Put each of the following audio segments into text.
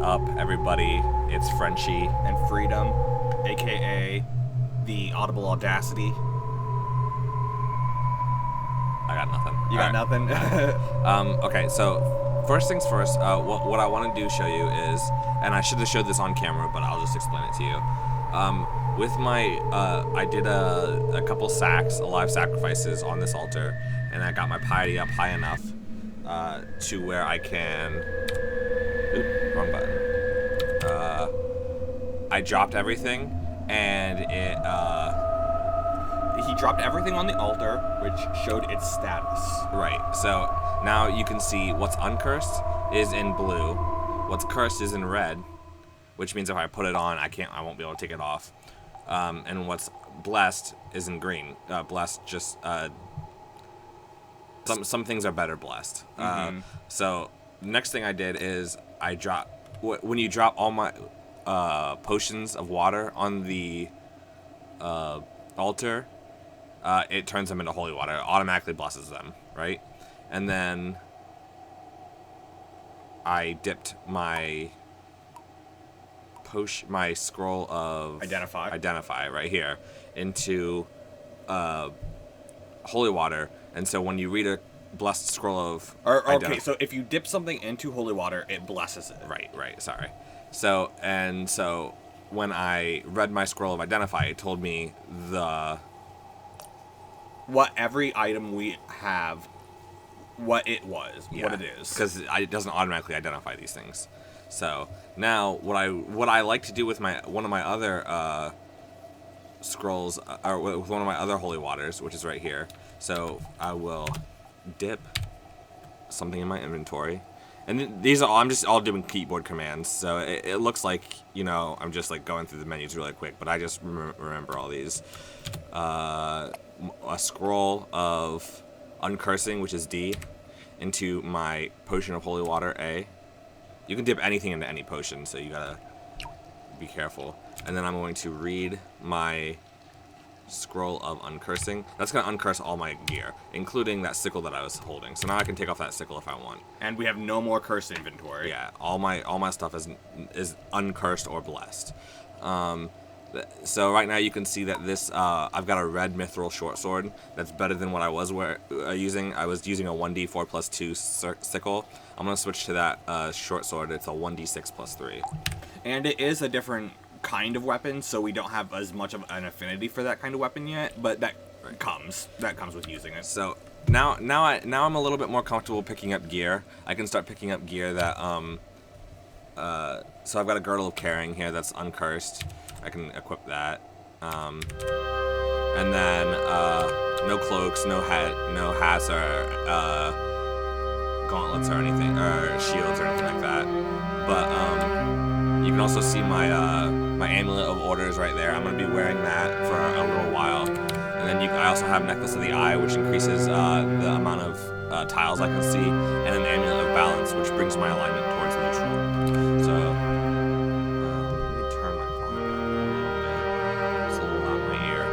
up, everybody? It's Frenchie. And Freedom, aka the Audible Audacity. I got nothing. You got nothing? Okay, so first things first, what I want to show you is, and I should have showed this on camera, but I'll just explain it to you. With my, I did a couple live sacrifices on this altar, and I got my piety up high enough to where I can. Oop, wrong button. I dropped everything, and it. He dropped everything on the altar, which showed its status. Right. So now you can see what's uncursed is in blue, what's cursed is in red, which means if I put it on, I won't be able to take it off. And what's blessed is in green. Blessed just some things are better blessed. So next thing I did is I when you drop all my potions of water on the altar, it turns them into holy water. It automatically blesses them, right? And then I dipped my scroll of identify right here into holy water, and so when you read a blessed scroll of okay, so if you dip something into holy water, it blesses it. Right, sorry. So when I read my scroll of identify, it told me what every item we have, what it was, what it is, because it doesn't automatically identify these things. So now what I like to do with one of my other scrolls, or with one of my other holy waters, which is right here. So I will dip something in my inventory, and I'm just all doing keyboard commands. So it looks like I'm just like going through the menus really quick, but I just remember all these. A scroll of uncursing, which is D, into my potion of holy water A. You can dip anything into any potion, so you gotta be careful. And then I'm going to read my scroll of uncursing. That's gonna uncurse all my gear, including that sickle that I was holding. So now I can take off that sickle if I want. And we have no more cursed inventory. Yeah, all my stuff is uncursed or blessed. So right now you can see that this I've got a red mithril short sword that's better than what I was using. I was using a 1d4 plus 2 sickle. I'm gonna switch to that short sword. It's a 1d6 plus 3. And it is a different kind of weapon, so we don't have as much of an affinity for that kind of weapon yet. But that comes with using it. So now I'm a little bit more comfortable picking up gear. I can start picking up gear that so I've got a girdle of carrying here that's uncursed. I can equip that. And then no cloaks, no hats or gauntlets or anything, or shields or anything like that. But you can also see my my amulet of orders right there. I'm gonna be wearing that for a little while. And then I also have necklace of the eye, which increases the amount of tiles I can see, and an amulet of balance, which brings my alignment towards neutral. So let me turn my phone down a little bit. It's a little loud in my ear.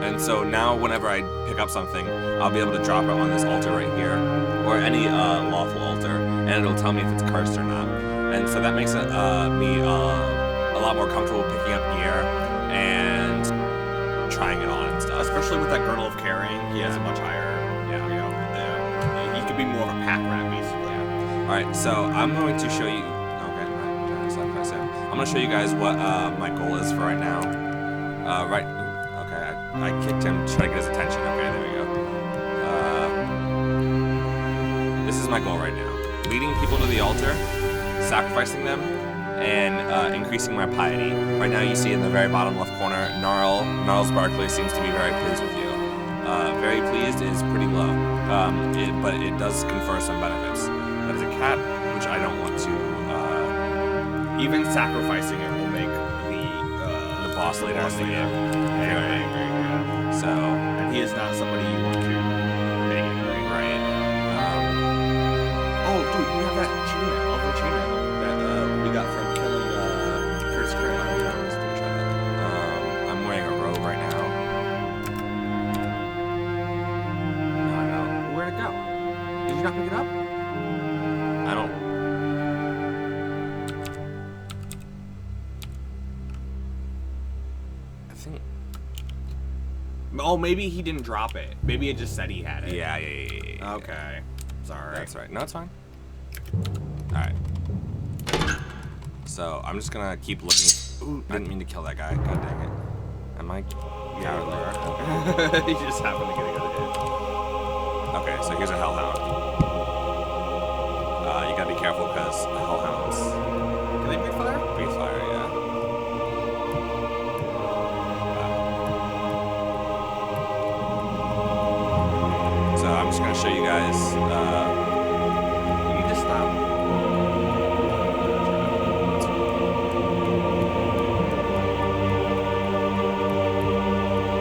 And so now whenever I pick up something, I'll be able to drop it on this altar right here, or any lawful altar, and it'll tell me if it's cursed or not. And so that makes it me a lot more comfortable picking up gear and trying it on and stuff. Especially with that girdle of carrying, he has a much higher, he could be more of a pack rat, basically. All right, so I'm going to show you. Okay, I'm going to show you guys what my goal is for right now. I kicked him to try to get his attention. Okay, there we go. This is my goal right now: leading people to the altar, sacrificing them, and increasing my piety. Right now, you see in the very bottom left corner, Gnarls Barkley seems to be very pleased with you. Very pleased is pretty low, but it does confer some benefits. That is a cat, which I don't want to. Even sacrificing it will make the boss later in the game very angry. Yeah. So, and he is not somebody you want to make angry. Right. Oh, dude, we have that chainmail that we got from killing Curtis Craig. I'm wearing a robe right now. No, I know. Where'd it go? Did you not pick it up? I don't Oh, maybe he didn't drop it. Maybe it just said he had it. Yeah. Okay. Sorry. That's right. No, it's fine. Alright. So, I'm just gonna keep looking. Ooh, I didn't mean to kill that guy. God dang it. Am I cowardly? Okay. You just happened to get a good hit. Okay, so here's a hellhound. You gotta be careful because hellhounds Can they breathe fire? breathe fire, yeah. So I'm just gonna show you guys. You need to stop.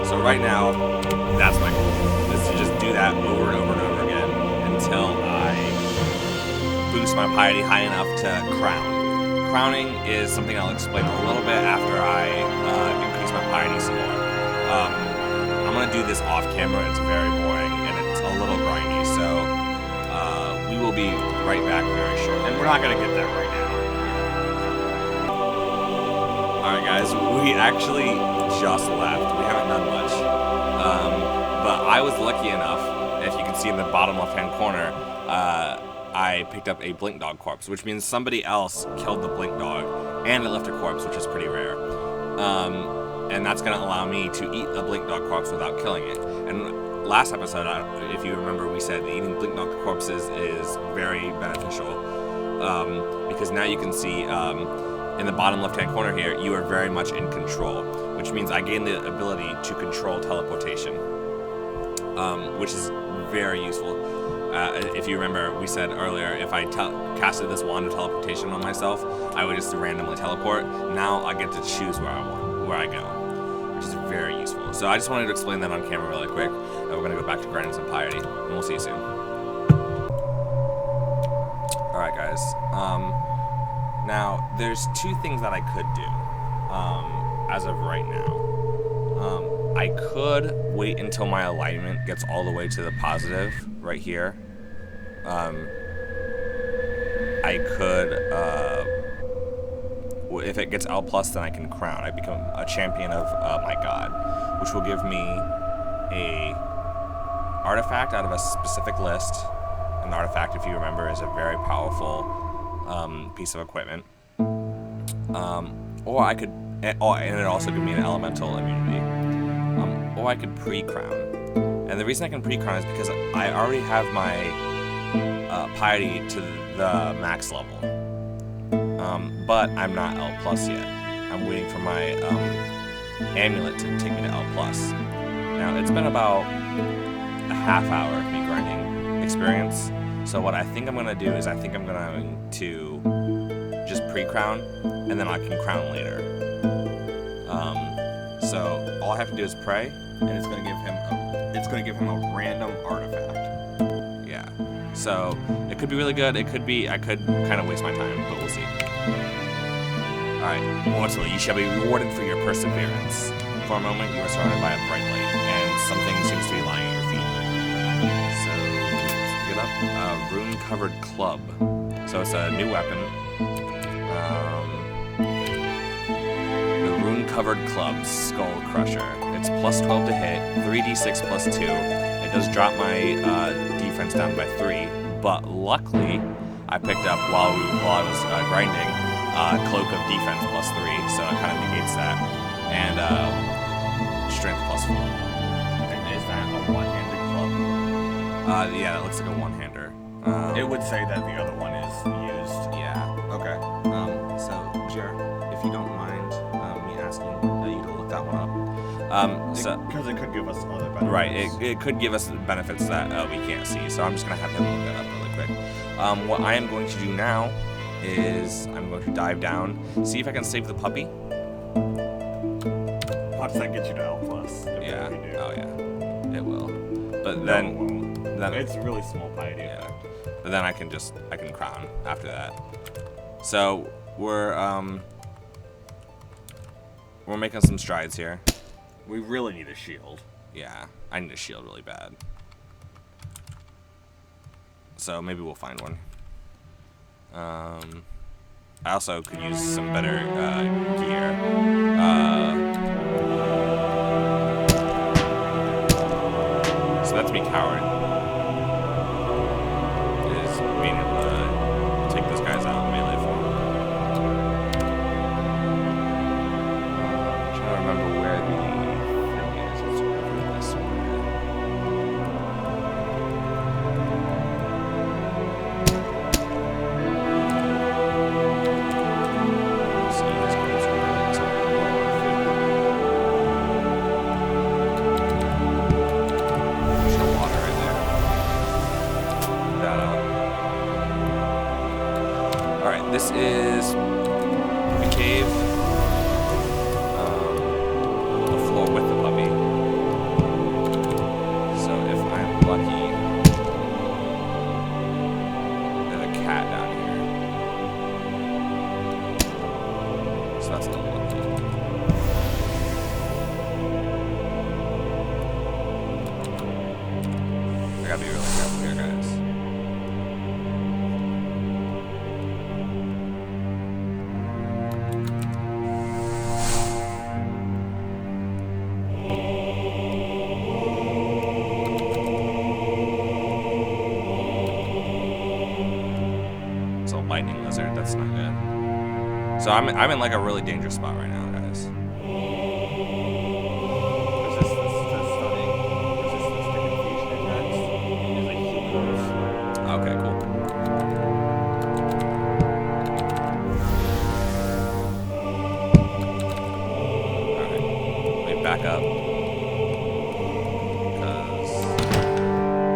So right now, that's my goal. Is to just do that over and over and over again until I boost my piety high enough to crown. Crowning is something I'll explain a little bit after I increase my piety some more. I'm gonna do this off camera. It's very boring and it's a little grindy. So we will be right back very shortly. And we're not gonna get that right now. Alright guys, we actually just left. We haven't done much. But I was lucky enough, if you can see in the bottom left-hand corner, I picked up a blink dog corpse, which means somebody else killed the blink dog, and it left a corpse, which is pretty rare. And that's going to allow me to eat a blink dog corpse without killing it. And last episode, if you remember, we said eating blink dog corpses is very beneficial, because now you can see in the bottom left-hand corner here, you are very much in control, which means I gain the ability to control teleportation, which is very useful. If you remember, we said earlier, if I casted this wand of teleportation on myself, I would just randomly teleport. Now I get to choose where I go, which is very useful. So I just wanted to explain that on camera really quick, and we're gonna go back to grinding some piety, and we'll see you soon. All right, guys. Now there's two things that I could do as of right now. I could wait until my alignment gets all the way to the positive right here. I could, if it gets L+, then I can crown. I become a champion of my god, which will give me a artifact out of a specific list. An artifact, if you remember, is a very powerful piece of equipment. Or I could, and it also gives me an elemental immunity. Or I could pre-crown. And the reason I can pre-crown is because I already have my piety to the max level. But I'm not L+ yet. I'm waiting for my amulet to take me to L+. Now, it's been about a half hour of me grinding experience. So what I think I'm going to do is I think I'm going to just pre-crown, and then I can crown later. So all I have to do is pray, And it's gonna give him a random artifact. Yeah. So it could be really good. It could be, I could kind of waste my time, but we'll see. Alright, mortal, you shall be rewarded for your perseverance. For a moment, you are surrounded by a bright light, and something seems to be lying at your feet. So, let's pick it up. Rune-covered club. So it's a new weapon. The rune-covered club, Skull Crusher. It's +12 to hit, 3d6 +2. It does drop my defense down by 3, but luckily, I picked up while I was grinding, Cloak of Defense +3, so it kind of negates that, and Strength +4. And is that a one-handed club? Yeah, that looks like a one-hander. It would say that the other one is used. Yeah. Okay. So, Jer, if you don't mind me asking you to look that one up. Because it could give us other benefits. Right, it could give us benefits that we can't see, so I'm just going to have him look that up really quick. What I am going to do now is I'm going to dive down, see if I can save the puppy. How does that get you to L+? Yeah, oh yeah, it will. But No, then, it won't. It's really small piety. yeah. But then I can crown after that. So we're making some strides here. We really need a shield. Yeah, I need a shield really bad. So maybe we'll find one. I also could use some better gear. be coward. Is being able to take those guys out in melee form. I'm trying to remember where the thing is. It's over this way. So you just go to there's no water right there. That Alright, this is a cave. The floor with the puppy. So if I'm lucky, there's a cat down here. So that's a little lucky. I gotta be really careful here, guys. It's a lightning lizard. That's not good. So I'm in like a really dangerous spot right now, guys. Resistance to stunning, resistance to confusion attacks, and like healers. Okay, cool. Alright. Let me back up. Because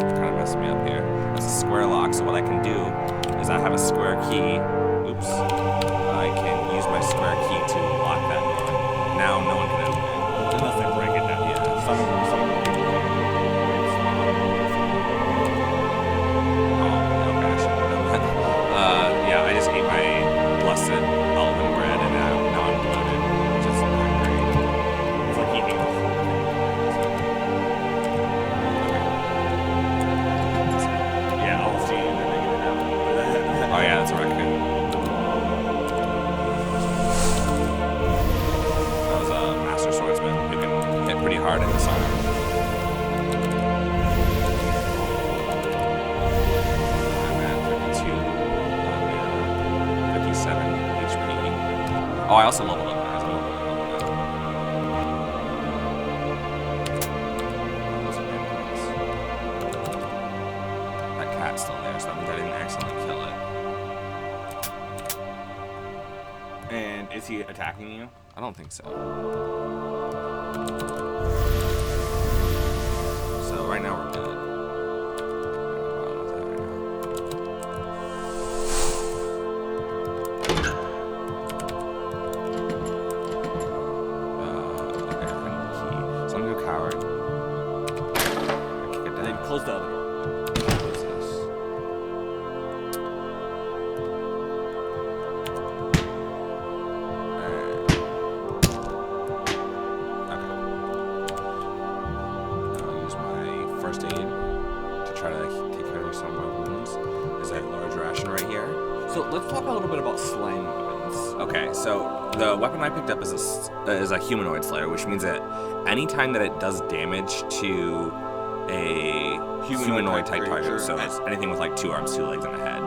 it's kind of messing me up here. That's a square lock, so what I can do is I have a square key. Oops. I can use my square key to lock that door. Now no one can open it. Unless they break it down. Yeah. Some people can. Oh, okay, I shouldn't have done that. Yeah, I just ate my blessed almond bread and now I'm bloated. Just not great. It's like eating the whole thing. Yeah, I'll see you and then they get it out. Oh yeah, that's a raccoon. That was a master swordsman who can hit pretty hard in the song. I'm at 52, 57 HP. Oh, I also leveled up, guys. I'm leveling up now. Those are good ones. That cat's still there, so that means I didn't accidentally kill it. And is he attacking you? I don't think so. So right now we're good. Okay, I found the key. So I'm gonna go coward. I kick it And then down. close the other door. What's this? I'll use my first aid to try to take care of some of my wounds. There's a large ration right here. So let's talk a little bit about slaying weapons. Okay, so the weapon I picked up is a humanoid slayer, which means that anytime that it does damage to a humanoid type target, so it's anything with like 2 arms, 2 legs, and a head,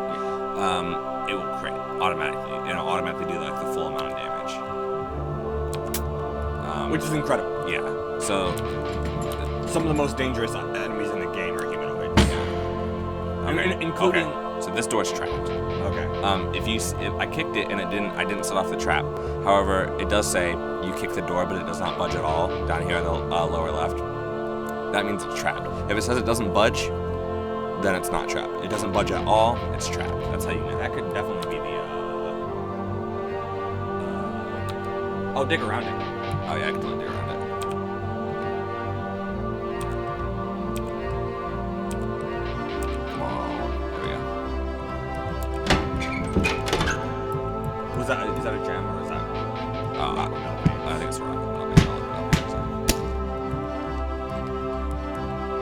it will crit automatically, and it'll automatically do like the full amount of damage. Which is incredible. Yeah. So Some of the most dangerous enemies in the game are humanoids. okay, Including... okay. So this door's trapped. Okay. If I kicked it and I didn't set off the trap. However, it does say you kick the door, but it does not budge at all down here in the lower left. That means it's trapped. If it says it doesn't budge, then it's not trapped. It doesn't budge at all, it's trapped. That's how you know. That could definitely be the... Oh, dig around it. Oh yeah, I can totally dig around it. Come on. There we go. Was that, is that a gem or is that... I think it's rock. Okay, I'll look it up.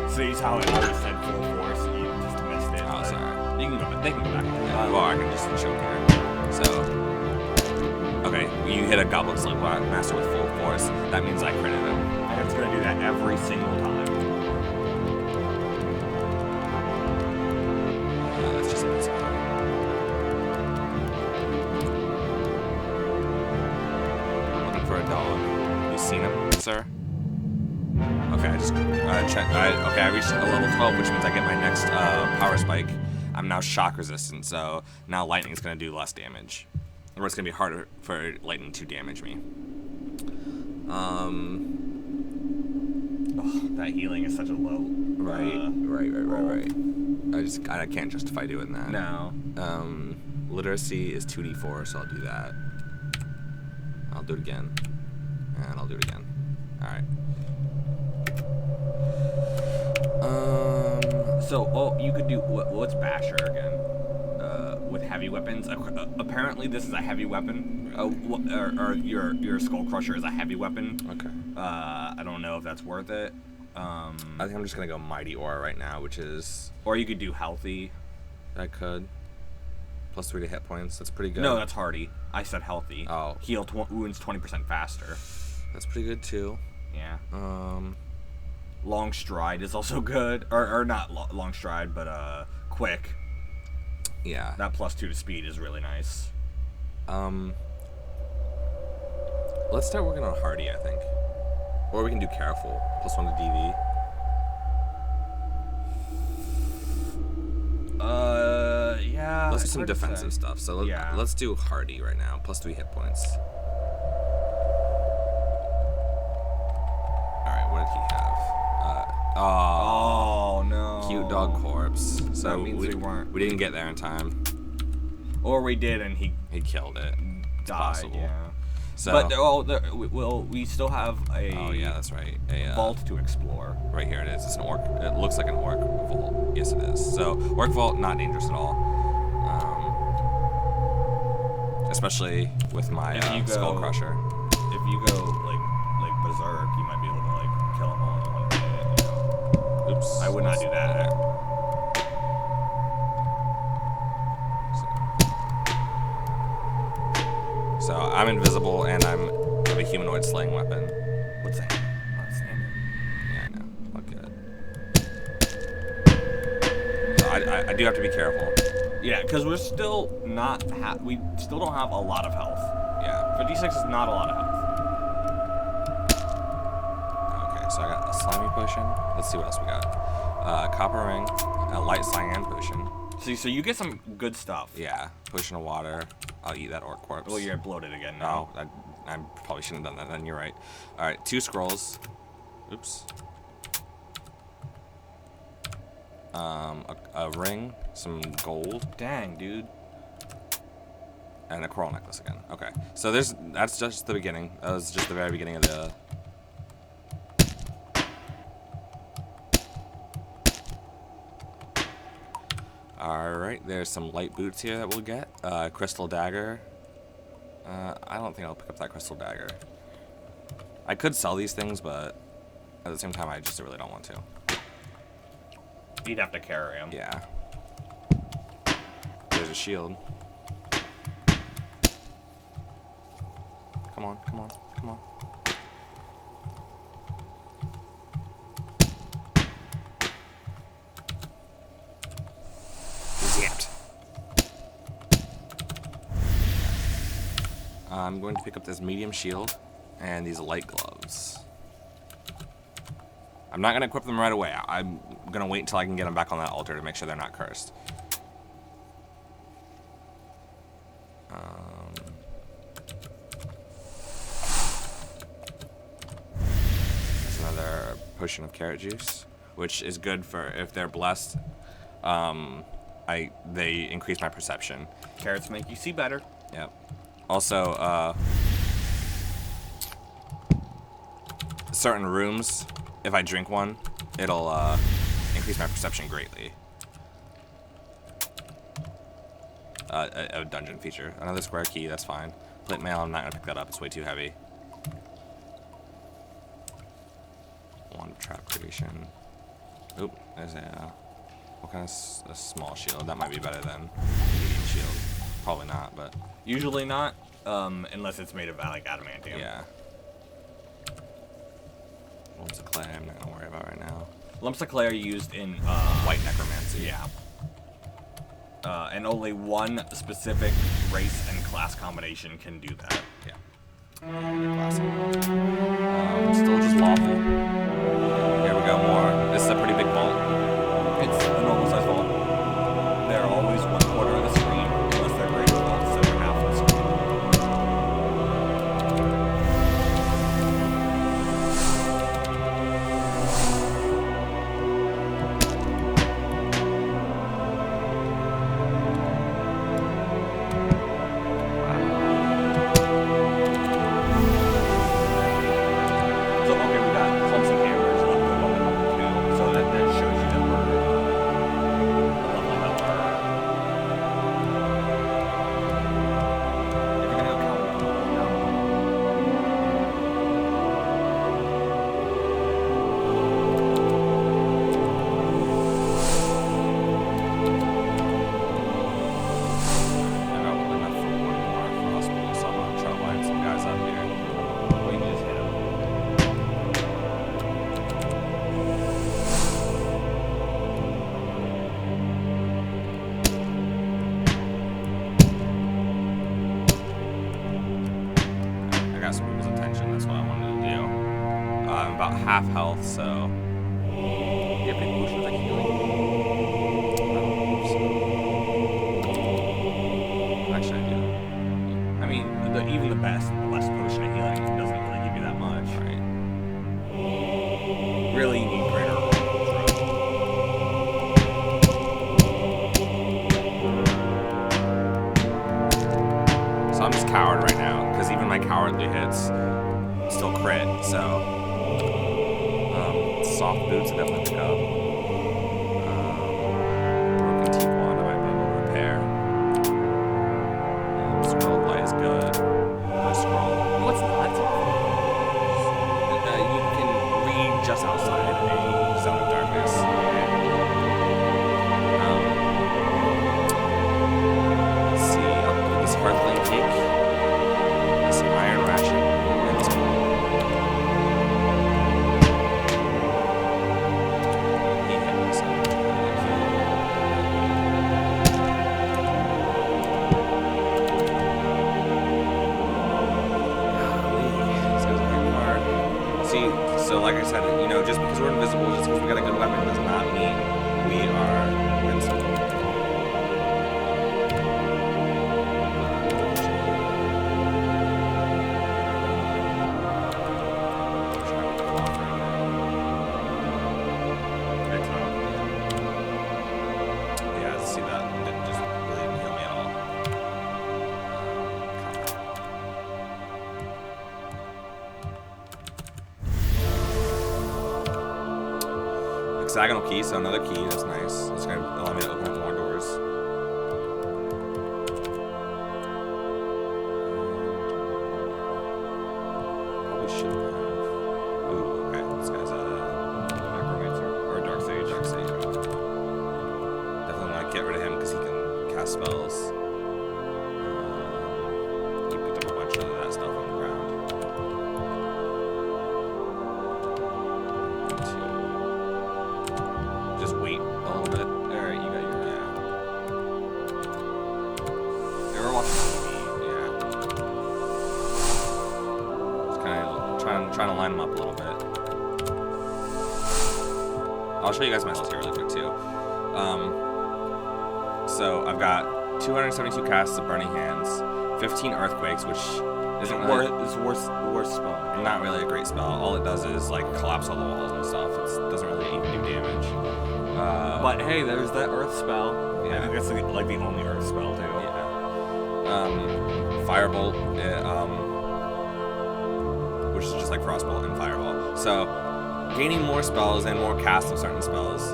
See how it always said full force, you just missed it. Oh, sorry. You can go back. They can go back. Well, I can just show here. So, okay, you hit a Goblin Slug Master with full force. That means I critted him. And it's going to do that every single time. closer. Okay, I just checked. Okay, I reached a level 12, which means I get my next power spike. I'm now shock resistant, so now lightning's gonna do less damage, or it's gonna be harder for lightning to damage me. Oh, that healing is such a low. Right. I can't justify doing that. No. Literacy is 2d4, so I'll do that. I'll do it again, and I'll do it again. All right. So, you could do what's Basher again? With heavy weapons. Apparently, this is a heavy weapon. Or your Skull Crusher is a heavy weapon. Okay. I don't know if that's worth it. I think I'm just gonna go Mighty Aura right now, which is. Or you could do Healthy. I could. Plus 3 to hit points. That's pretty good. No, that's Hardy. I said Healthy. Oh. Heal wounds 20% faster. That's pretty good too. Yeah. Long Stride is also good, or not Long Stride, but Quick. Yeah. That +2 to speed is really nice. Let's start working on Hardy, I think. Or we can do Careful, +1 to DV. Yeah. Let's do some defensive stuff. So let's do Hardy right now, +3 hit points. Alright, what did he have? Oh no. Cute dog corpse. So that means we didn't get there in time. Or we did and he killed it. It's died, possible. yeah. So, but we still have a oh yeah, that's right. A vault to explore. Right here it is. It's an orc. It looks like an orc vault. Yes, it is. So orc vault, not dangerous at all. Especially with my Skull Crusher. If you go like berserk, you might be able to like kill him all in one hit. You know? Oops. I would not do that. So I'm invisible and I have a humanoid slaying weapon. What's that? Oh, it's standard. Yeah, I know. Look good. So I do have to be careful. Yeah, because we're still not we still don't have a lot of health. Yeah. 56 is not a lot of health. Okay, so I got a slimy potion. Let's see what else we got. Copper ring, a light cyan potion. So you get some good stuff. Yeah, potion of water. I'll eat that orc corpse. Well, you're bloated again No, now. I probably shouldn't have done that then. You're right. All right, 2 scrolls. Oops. A ring, some gold, Dang, dude. and a coral necklace again. Okay, so that's just the beginning. That was just the very beginning of the. All right, there's some light boots here that we'll get. Crystal dagger. I don't think I'll pick up that crystal dagger. I could sell these things, but at the same time, I just really don't want to. You'd have to carry him. Yeah. There's a shield. Come on, come on, come on. Zapped. I'm going to pick up this medium shield and these light gloves. I'm not going to equip them right away. I'm going to wait until I can get them back on that altar to make sure they're not cursed. There's another potion of carrot juice, which is good for if they're blessed. They increase my perception. Carrots make you see better. Yep. Also, certain rooms, if I drink one, it'll increase my perception greatly. A dungeon feature. Another square key, that's fine. Plate mail, I'm not gonna pick that up, it's way too heavy. Wand of trap creation. Oop, there's a, what kind of a small shield? That might be better than a medium shield. Probably not, but. Usually not, unless it's made of like adamantium. Yeah. Lumps of clay, I'm not gonna worry about right now. Lumps of clay are used in White necromancy. Yeah. And only one specific race and class combination can do that. Yeah. Still just lawful. Here we go, more. This is a pretty big bolt. It's a normal size vault. They're always 1/4 of the screen, unless they're greater vaults, so they're half of the screen. So, okay, we got clumps and hammers up to level 2, so that shows you that we're leveling up our... If you're gonna go count, no. I got enough for one more crossbow, so I'm gonna try to line some guys up here. Well, you can just hit them. I got some people's attention, that's what I wanted to do. I'm about half health, so. Do you have any potions like healing? Actually, I do. I mean, even the best potion of healing doesn't really give you that much. Right. Really, you need greater throw. So I'm just coward right now, because even my cowardly hits still crit, so. Soft boots I definitely pick up. Broken teeth wand I might be able to repair. Scroll play is good. No scroll. What's not? You can read just outside a Zone of darkness. Let's see, I'll do this Hearthling cake, this iron ration, and this one. He hit me, so these guys are hitting hard. See, so like I said, you know, just because we're invisible, just because we got a good weapon, does not mean we are invincible. Yeah, see that? It didn't just really heal me at all. Hexagonal key, so another key, that's nice. That's gonna allow me to open up more doors. Probably shouldn't have. Ooh, okay, this guy's a necromancer or a dark sage. dark sage. Definitely want to get rid of him because he can cast spells. He picked up a bunch of that stuff on the ground. Just wait a little bit. Alright, you got your... Yeah. They were watching TV. Yeah. Just kind of trying to line them up a little bit. I'll show you guys my list here really quick too. So I've got 272 casts of Burning Hands, 15 Earthquakes, which isn't really, It's worst spell. not really a great spell. All it does is like collapse all the walls and stuff. It doesn't really even do damage. But hey, there's that earth spell. Yeah. I think that's like the only earth spell too. Yeah. Firebolt, which is just like Frostbolt and Fireball. So, gaining more spells and more casts of certain spells.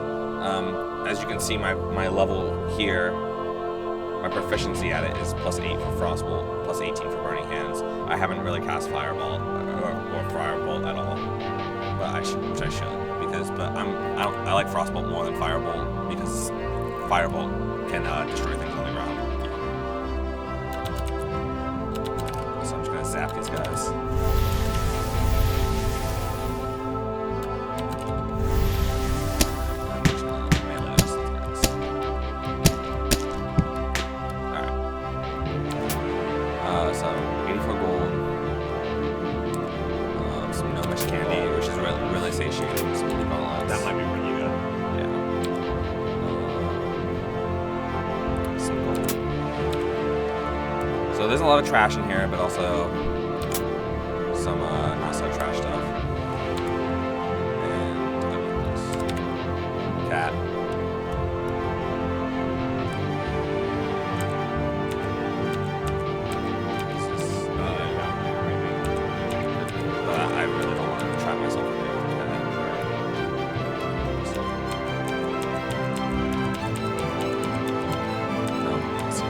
As you can see, my level here, my proficiency at it is +8 for Frostbolt, +18 for Burning Hands. I haven't really cast Fireball or Firebolt at all, but I should, which I should, because I like Frostbolt more than Firebolt because Firebolt can destroy things on the ground. So I'm just gonna zap these guys. I'm just gonna melee these guys. Alright. So 84 gold. So there's a lot of trash in here, but also some not so trash stuff. And cat. I really don't want to try myself with it. No, let's see.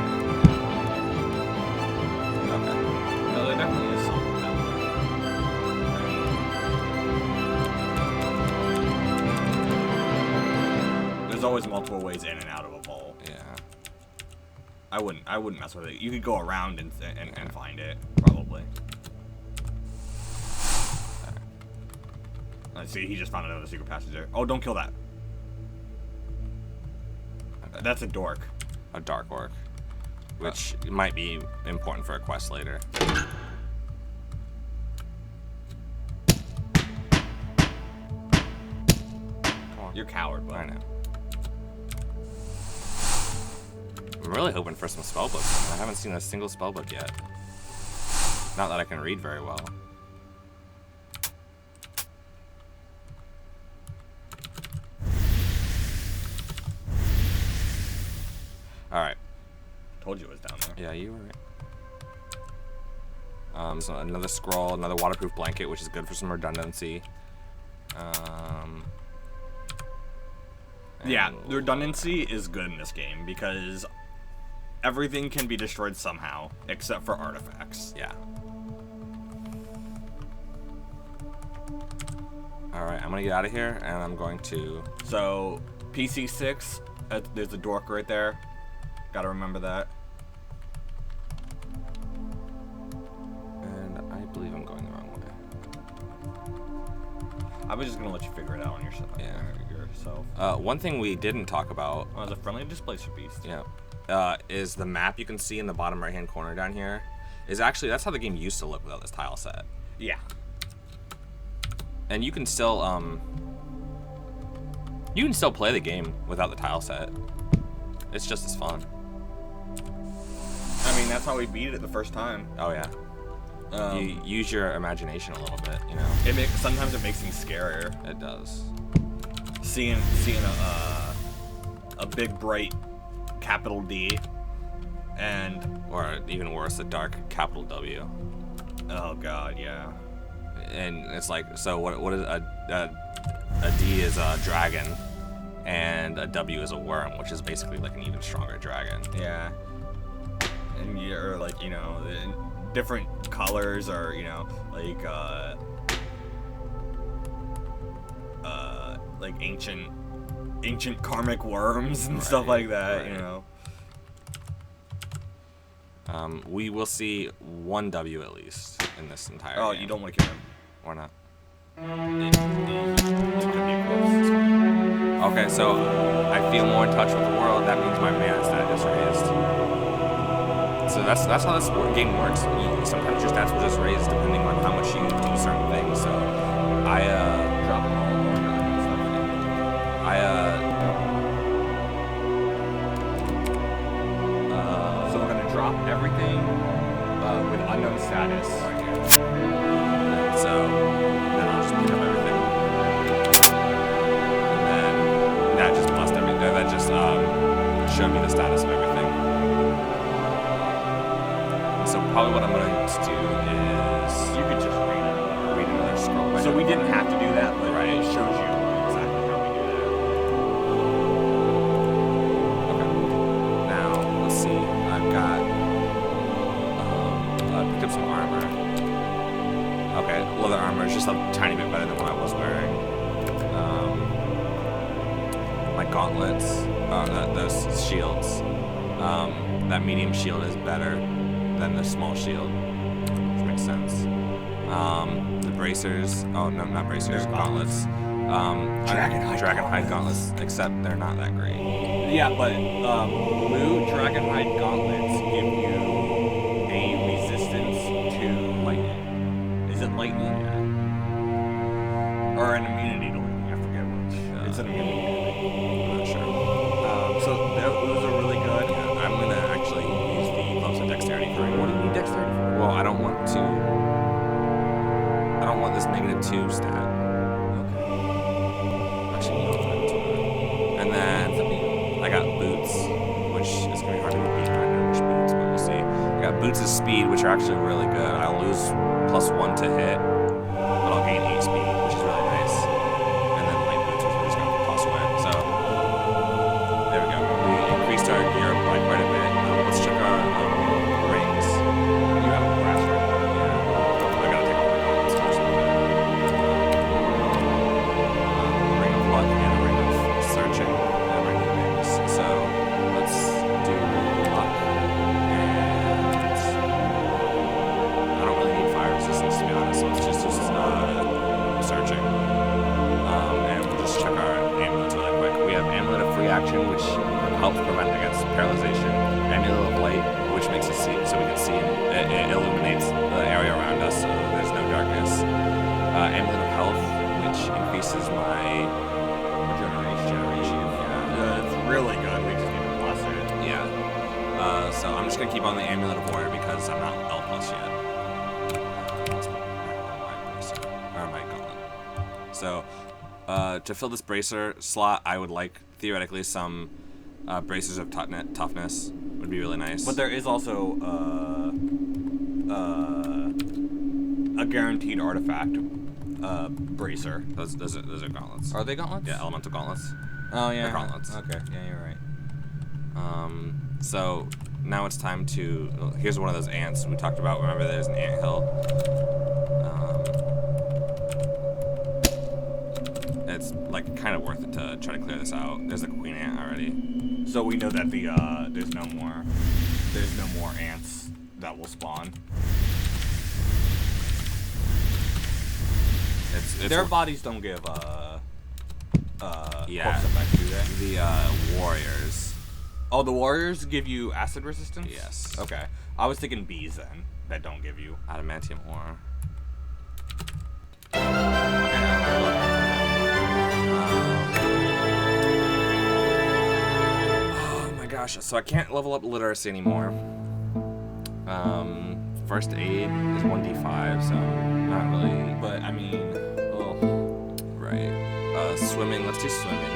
Okay. No, there definitely is something down there. There's always multiple ways in and out of a vault. Yeah. I wouldn't mess with it. You could go around and find it, probably. Let's see, he just found another secret passage there. Oh, don't kill that. Okay. That's a dork. A dark orc, which might be important for a quest later. Come on. You're a coward, but I know. I'm really hoping for some spellbooks. I haven't seen a single spellbook yet. Not that I can read very well. Alright. Told you it was down there. Yeah, you were right. So another scroll, another waterproof blanket, which is good for some redundancy. Yeah, the redundancy is good in this game because everything can be destroyed somehow, except for artifacts. Yeah. Alright, I'm gonna get out of here, and I'm going to... So, PC6, there's a dork right there. Gotta remember that. And I believe I'm going the wrong way. I was just gonna let you figure it out on yourself. Yeah. Yourself. One thing we didn't talk about... Oh, there's a friendly displacer beast. Yeah. Is the map you can see in the bottom right-hand corner down here. Is actually, that's how the game used to look without this tile set. Yeah. And you can still, play the game without the tile set. It's just as fun. I mean, that's how we beat it the first time. Oh, yeah. You use your imagination a little bit, you know? Sometimes it makes things scarier. It does. Seeing a big, bright capital D and... Or even worse, a dark capital W. Oh, God, yeah. And it's like, so what is a D is a dragon, and a W is a worm, which is basically like an even stronger dragon. Yeah. And you're like, you know, different colors are, you know, like ancient karmic worms and stuff like that, right. You know. We will see one W at least in this entire game. You don't want to kill him. Why not? It could be close. Okay, so I feel more in touch with the world. That means my mana stat is raised. So that's how this game works. Sometimes your stats will just raise depending on how much you do certain things. So I Drop them all over and stuff. So we're gonna drop everything with unknown status right here. So then I'll just pick up everything. And then that just blessed everything. That just showed me the status of everything. So probably what I'm going to do is... You could just read another scroll. So we didn't have to do that, but right. It shows you exactly how we do that. Okay. Now, let's see. I've got... I picked up some armor. Okay, leather armor is just a tiny bit better than what I was wearing. My gauntlets, those shields. That medium shield is better than the small shield, which makes sense. The bracers, oh no, not bracers, gauntlets. Dragonhide gauntlets, except they're not that great. Yeah, but blue Dragonhide gauntlets give you a resistance to lightning. Is it lightning? Yeah. Or an immunity to lightning, I forget which. It's an immunity. I'm not sure. So those are really good. Yeah, I'm gonna actually use the gloves of dexterity for it. What do you need 2 stat. Okay. Actually, you don't have to. And then I got boots, which is gonna be hard to beat. I know which boots, but we'll see. I got boots of speed, which are actually really good. I'll lose +1 to hit, but I'll gain 8 speed, which is really nice. And then light boots, which we're just gonna toss away. So there we go. We increased our gear by quite a bit. Let's check our rings. You have a brass ring. Yeah. I gotta take off my gauntlets first. Ring of luck and a ring of searching and a ring of rings. So let's do luck. And I don't really need fire resistance to be honest, so let's just searching. And we'll just check our amulets really quick. We have amulet of free action, which helps prevent against paralyzation. Amulet of light, which makes us see, so we can see. It illuminates the area around us, so there's no darkness. Amulet of health, which increases my regeneration. Yeah, It's really good. We just need to bless it. yeah. So I'm just gonna keep on the amulet of warrior because I'm not L+ yet. Let's put my bracer or my gauntlet. So to fill this bracer slot, I would like theoretically some bracers of toughness would be really nice. But there is also a guaranteed artifact bracer. Those are gauntlets. Are they gauntlets? Yeah, elemental gauntlets. Oh yeah. They're gauntlets. Okay. Yeah, you're right. So now it's time to. Here's one of those ants we talked about. Remember, there's an ant hill. It's like kind of worth it to try to clear this out. There's a queen ant already. So we know that there's no more ants that will spawn. It's Their bodies don't give yeah. corpse effect, do they? The warriors. Oh, the warriors give you acid resistance? Yes. Okay. I was thinking bees then that don't give you. Adamantium ore. Oh my gosh, so I can't level up literacy anymore. First aid is 1d5, so not really. But I mean, Right. Swimming, let's do swimming.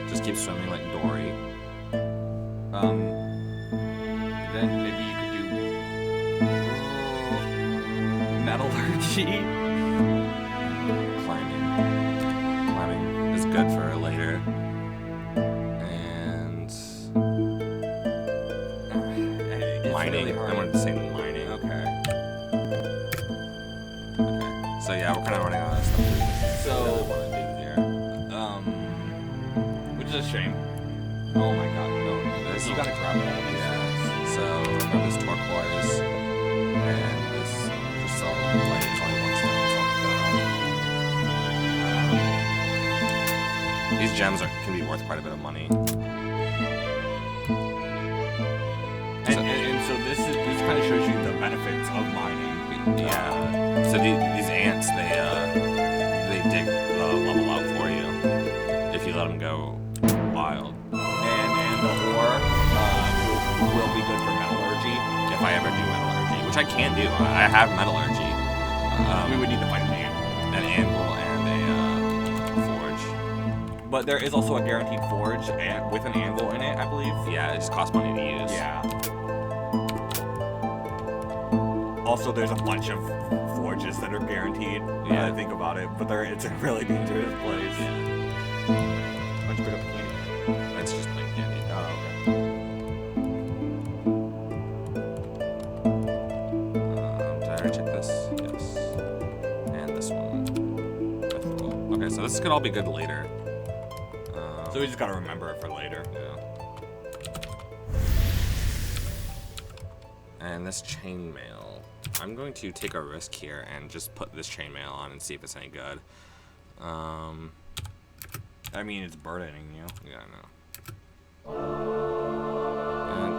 Just keep swimming like Dory. then maybe you could do metallurgy. Climbing is good for later. And mining. Really hard. I'm gonna say mining. Okay. Okay. So yeah, we're kind of running out of stuff. So, What do we do here? which is a shame. Oh my god, no. There's You a- gotta grab all of these. Yeah. So grab this turquoise and this crystal light is only 1 stone. So I'll put that on. These gems can be worth quite a bit of money. And so this kind of shows you the benefits of mining. Yeah. So these ants, they dig the level out for you if you let them go wild. And the ore will be good for metallurgy. If I ever do metallurgy, which I can do, I have metallurgy. We would need to find an An anvil and a forge. But there is also a guaranteed forge with an anvil in it, I believe. Yeah, it just costs money to use. Yeah. Also, there's a bunch of forges that are guaranteed. Yeah. I think about it, but it's a really dangerous place. Why don't you pick up the candy? It's just like candy. Oh, okay. Did I already check this? Yes. And this one. Cool. Okay, so this could all be good later. So we just gotta remember it for later. Yeah. And this chainmail. I'm going to take a risk here and just put this chainmail on and see if it's any good. I mean, it's burdening you. Yeah, I know.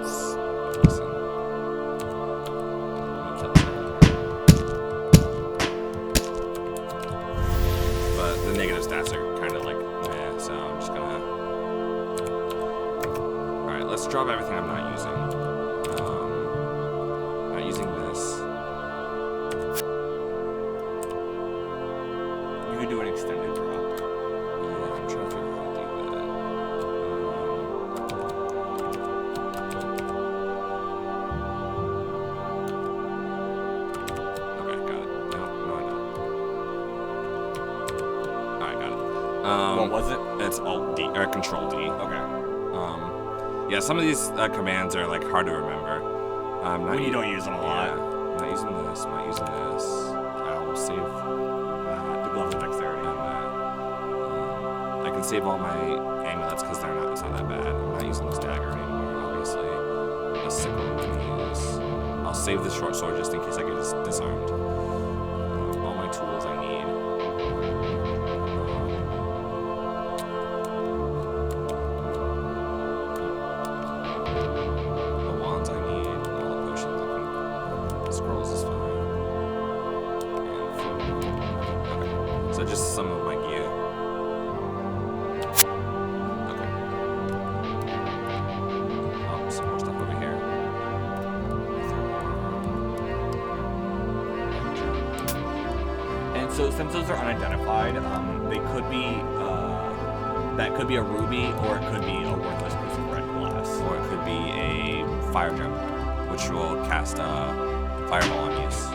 It's decent. Let me kill it. But the negative stats are kind of like meh, so I'm just gonna. Alright, let's drop everything I'm not using. Not using this. What was it? It's Alt D or Control D. Okay. Yeah, some of these commands are like hard to remember. When you don't use them a lot. I'm not using this. I'm not using this. I will save that. The gloves of dexterity. And that. I can save all my amulets because they're not. It's not that bad. I'm not using this dagger anymore. Obviously, a sickle we can use. I'll save the short sword just in case I get disarmed. All my tools I need. The wands I need. All the potions I think. Scrolls is fine. And food. Okay. So just some of my gear. Okay. Oh, some more stuff over here. And so since those are unidentified, they could be that could be a ruby, or it could be a worthless piece of red glass. Or it could be a fire gem, which will cast fireball on use.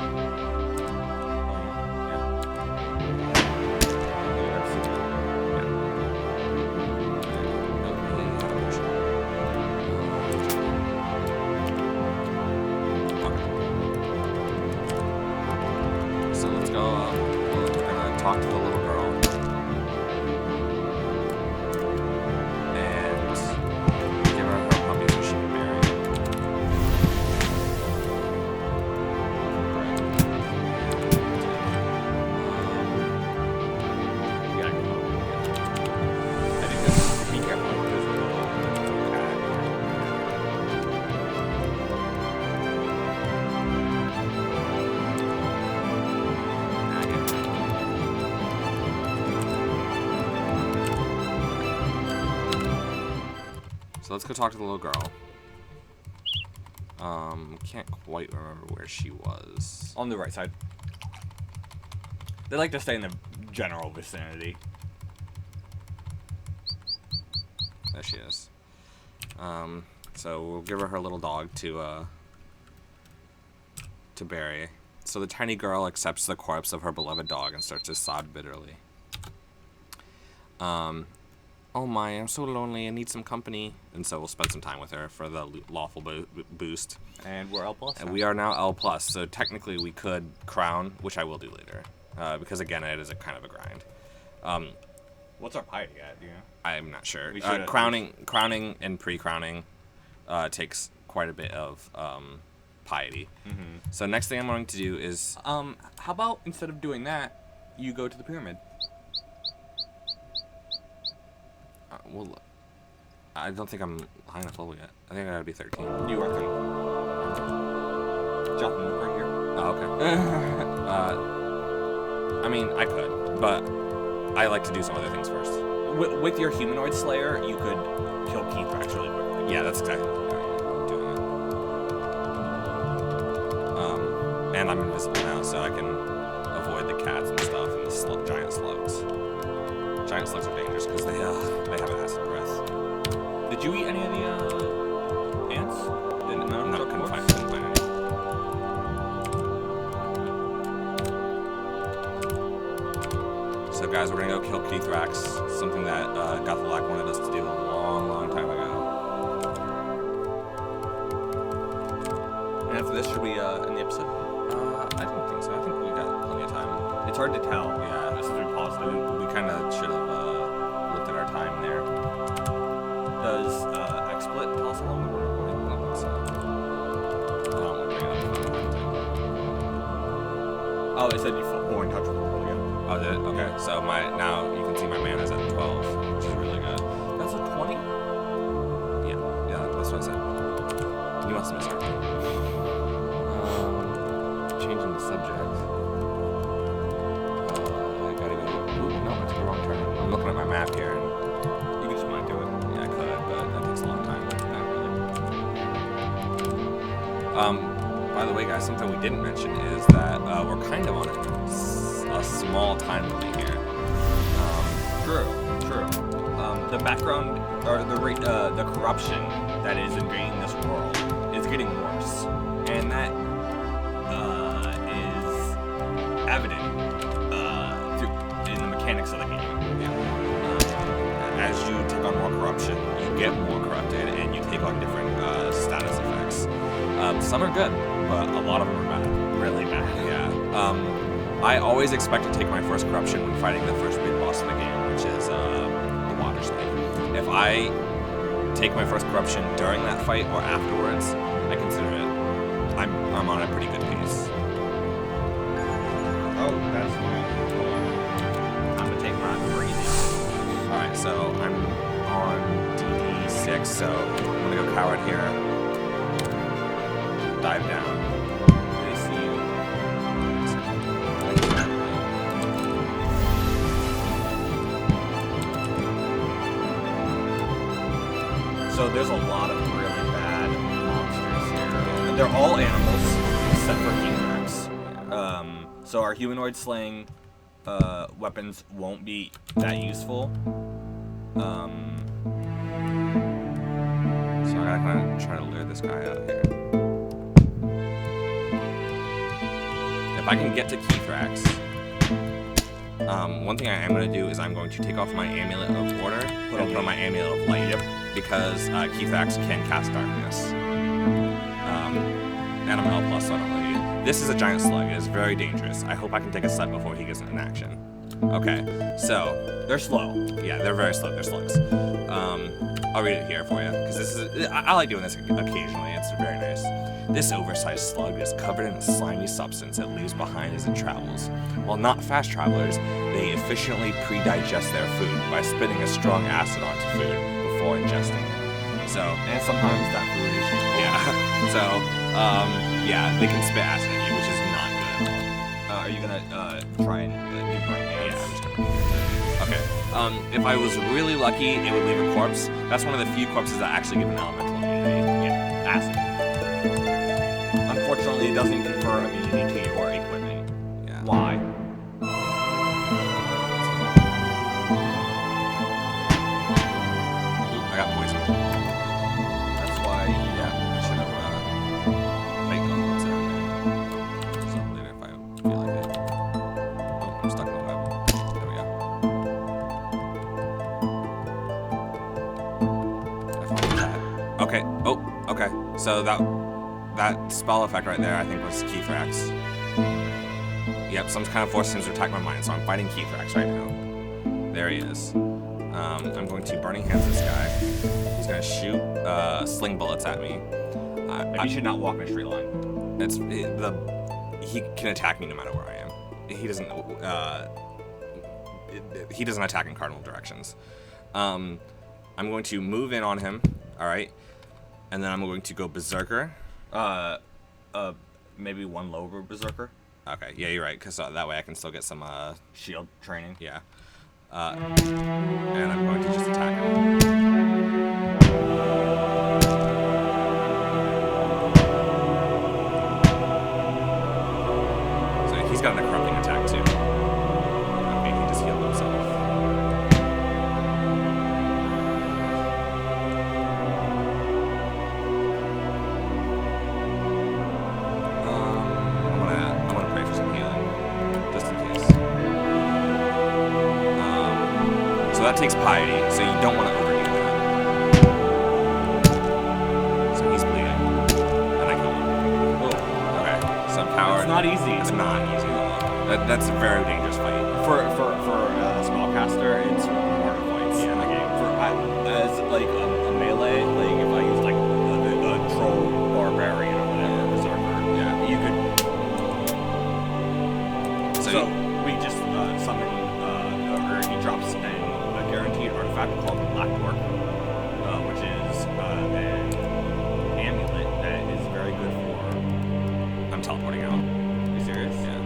So let's go. We're gonna talk to the little girl and give her puppies so she can marry. Yeah. I think this. Be careful with this little cat. So let's go talk to the little girl. Can't quite remember where she was. On the right side. They like to stay in the general vicinity. There she is. So we'll give her little dog to bury. So the tiny girl accepts the corpse of her beloved dog and starts to sob bitterly. Oh my, I'm so lonely. I need some company. And so we'll spend some time with her for the lawful boost. And we're L+. And we are now L+, so technically we could crown, which I will do later. Because again, it is a kind of a grind. What's our piety at, do you know? I'm not sure. We should Crowning and pre-crowning takes quite a bit of piety. Mm-hmm. So next thing I'm going to do is... How about instead of doing that, you go to the pyramid? well, I don't think I'm high enough level yet. I think I gotta be 13. You reckon? Jonathan, look right here. Oh, okay. I mean, I could, but I like to do some other things first. With your humanoid slayer, you could kill Keith really quickly. Yeah, that's exactly what I'm doing. And I'm invisible now, so I can avoid the cats and stuff and the giant slugs. Giant slugs are dangerous because they have an acid breath. Did you eat any of the ants? No, couldn't find any. So guys, we're gonna go kill Keith Rax, something that Gothalak wanted us to do a long time ago. And after this, should we end the episode? I don't think so. I think we got plenty of time. It's hard to tell. Yeah, This is we paused it. we kind of should have looked at our time there. Does XSplit tell us how long we're recording? I don't think so. We'll bring it up if we want to. Oh, it said you were in touch with the world again. Oh, did it? Okay. So now you can see my mana's at 12, which is really good. That's a 20? Yeah, that's what I said. You must have missed it. Changing the subject. I gotta go. Ooh, no, I took the wrong turn. I'm looking at my map here, and You can just mind do it. yeah, I could, but that takes a long time. Not really. By the way, guys, something we didn't mention is that we're kind of on a small time limit here. True. The background, or the corruption that is invading this world is getting worse. And that is evident in the mechanics of the game. Yeah. Some are good, but a lot of them are bad. Really bad. Yeah. I always expect to take my first corruption when fighting the first big boss of the game, which is the water snake. If I take my first corruption during that fight or afterwards, I consider it. I'm on a pretty good pace. Oh, that's fine. I'm gonna take mine breathing. All right, so I'm on DD6, so I'm gonna go coward here. Dive down. I see you. So there's a lot of really bad monsters here. And they're all animals, except for T-Rex. So our humanoid slaying weapons won't be that useful. So I gotta kind of try to lure this guy out here. If I can get to Keythrax, one thing I am going to do is I'm going to take off my Amulet of Order and put on my Amulet of Light, because Keythrax can cast Darkness. And I'm L+, so I don't really need it. This is a giant slug. It is very dangerous. I hope I can take a set before he gets in action. Okay, so... They're slow. Yeah, they're very slow. They're slugs. I'll read it here for you, because this is... I like doing this occasionally. It's very nice. This oversized slug is covered in a slimy substance it leaves behind as it travels. While not fast travelers, they efficiently pre-digest their food by spitting a strong acid onto food before ingesting it. So... And sometimes that food is useful. Yeah. So, yeah, they can spit acid at you, which is not good at all. Are you gonna try and do burning hands? Yeah, I'm just gonna... Okay. If I was really lucky, it would leave a corpse. That's one of the few corpses that actually give an elemental immunity. Yeah, acid. Unfortunately, it doesn't confer immunity to your equipment. Yeah. Why? Ooh, I got poisoned. That's why. Yeah, I should have, wait, no, what's there? So later if I feel like it. Oh, I'm stuck in the web. There we go. I found that. Okay, oh, okay. So that spell effect right there, I think, was Keythrax. Yep, some kind of force him to attack my mind, so I'm fighting Keythrax right now. There he is. I'm going to Burning Hands this guy. He's going to shoot sling bullets at me. You should not walk in a straight line. He can attack me no matter where I am. He doesn't attack in cardinal directions. I'm going to move in on him, all right, and then I'm going to go Berserker. Maybe one lower berserker. Okay, yeah, you're right, because that way I can still get some Shield training. yeah. And I'm going to just attack him. So he's got an corrupting attack too. Okay, he just healed himself. I'm gonna pray for some healing, just in case. So that takes piety, so you don't want to overdo that. So he's bleeding, and I kill him. Whoa. Okay, so coward. It's not easy. It's not easy at all. That's a very dangerous fight. For a spellcaster, it's more to fights in the game. As like a melee, like if I use like a troll barbarian or whatever, berserker, Yeah. you could. So So we just summon, or he drops a guaranteed artifact called Black Orc, which is an amulet that is very good for. I'm teleporting out. Are you serious? Yeah.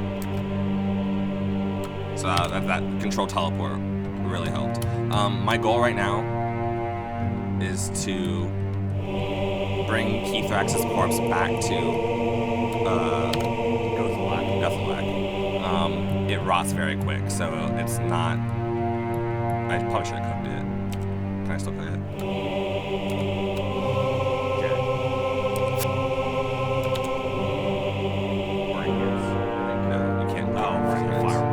So that control teleport really helped. My goal right now is to bring Keythrax's corpse back to Gothalak. It rots very quick, so it's not. I probably should have cooked it. Can I still cook it? No, you can't. Oh, right. Fire.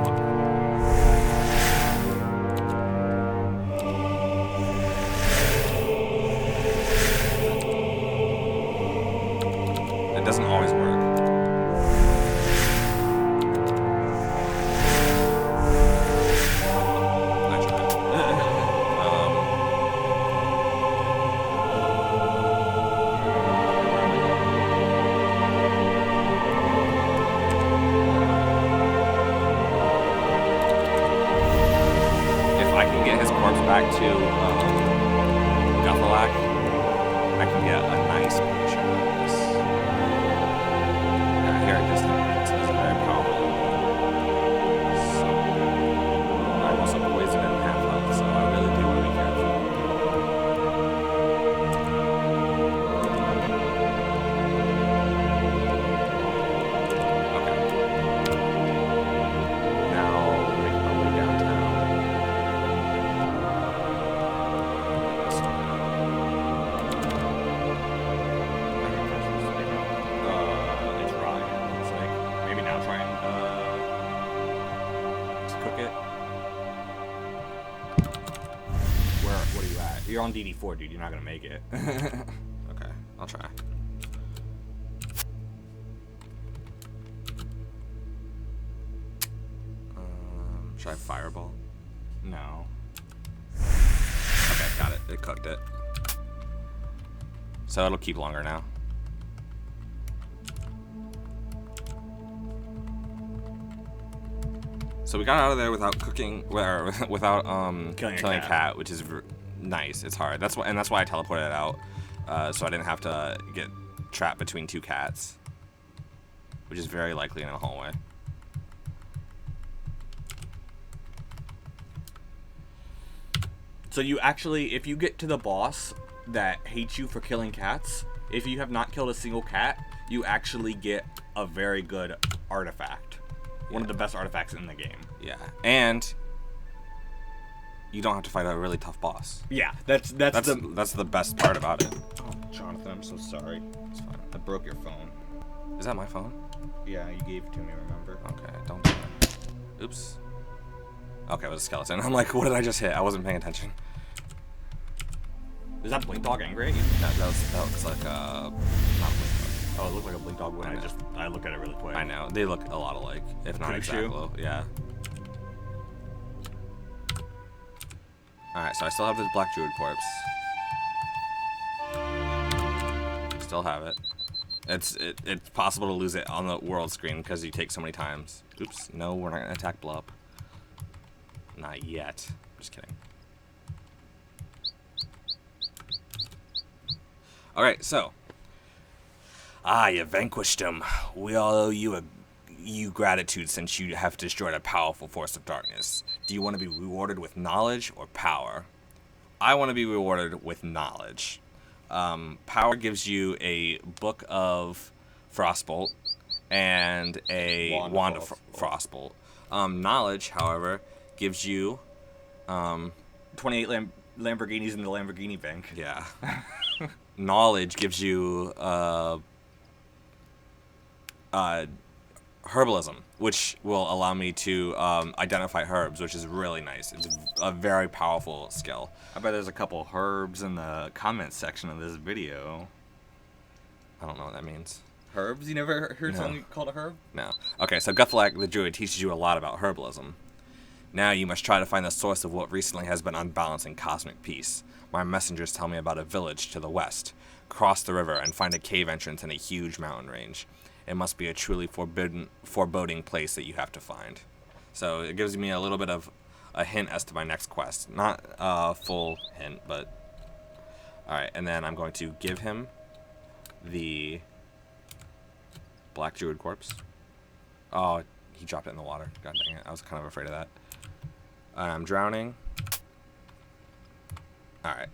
It doesn't always work. I tried. If I can get his corpse back to Guthalak, I can get a nice picture of this. Yeah, here it just it's very powerful. So I'm also poisoned and half health, so I really do want to be careful. Okay. Now make my way downtown. It's Ryan. It's like, maybe now try and, Just cook it. what are you at? You're on DD4, dude. You're not gonna make it. Okay, I'll try. Should I fireball? No. Okay, got it. It cooked it. So it'll keep longer now. So we got out of there without cooking, or without Killing a killing a cat. cat, which is nice. It's hard. That's why I teleported it out, so I didn't have to get trapped between two cats, which is very likely in a hallway. So you actually, if you get to the boss that hates you for killing cats, if you have not killed a single cat, you actually get a very good artifact. One of the best artifacts in the game. Yeah, and you don't have to fight a really tough boss. Yeah, that's the best part about it. Oh, Jonathan, I'm so sorry. It's fine. I broke your phone. Is that my phone? Yeah, you gave it to me, remember? Okay, don't do that. Oops. Okay, it was a skeleton. I'm like, what did I just hit? I wasn't paying attention. Is that Blink Dog angry? That looks like not a blink Oh, it looked like a Blink Dog when I looked at it really quick. dog. I know. They look a lot alike, if not Pretty exactly. Yeah. Alright, so I still have this Black Druid corpse. Still have it. It's possible to lose it on the world screen because you take so many times. Oops, no, we're not gonna attack Blup. Not yet. Just kidding. Alright, so. You vanquished him. We all owe you gratitude since you have destroyed a powerful force of darkness. Do you want to be rewarded with knowledge or power? I want to be rewarded with knowledge. Power gives you a Book of Frostbolt and a Wand of Frostbolt. Knowledge, however, gives you 28 Lamborghinis in the Lamborghini bank. yeah. Knowledge gives you herbalism, which will allow me to identify herbs, which is really nice. It's a very powerful skill. I bet there's a couple herbs in the comments section of this video. I don't know what that means. Herbs? You never heard No. something called a herb? No. Okay, so Guthalak the Druid teaches you a lot about herbalism. Now you must try to find the source of what recently has been unbalancing cosmic peace. My messengers tell me about a village to the west. Cross the river and find a cave entrance in a huge mountain range. It must be a truly foreboding place that you have to find. So it gives me a little bit of a hint as to my next quest. Not a full hint, but... Alright, and then I'm going to give him the Black Druid corpse. Oh, he dropped it in the water. God dang it. I was kind of afraid of that. I'm drowning. Alright.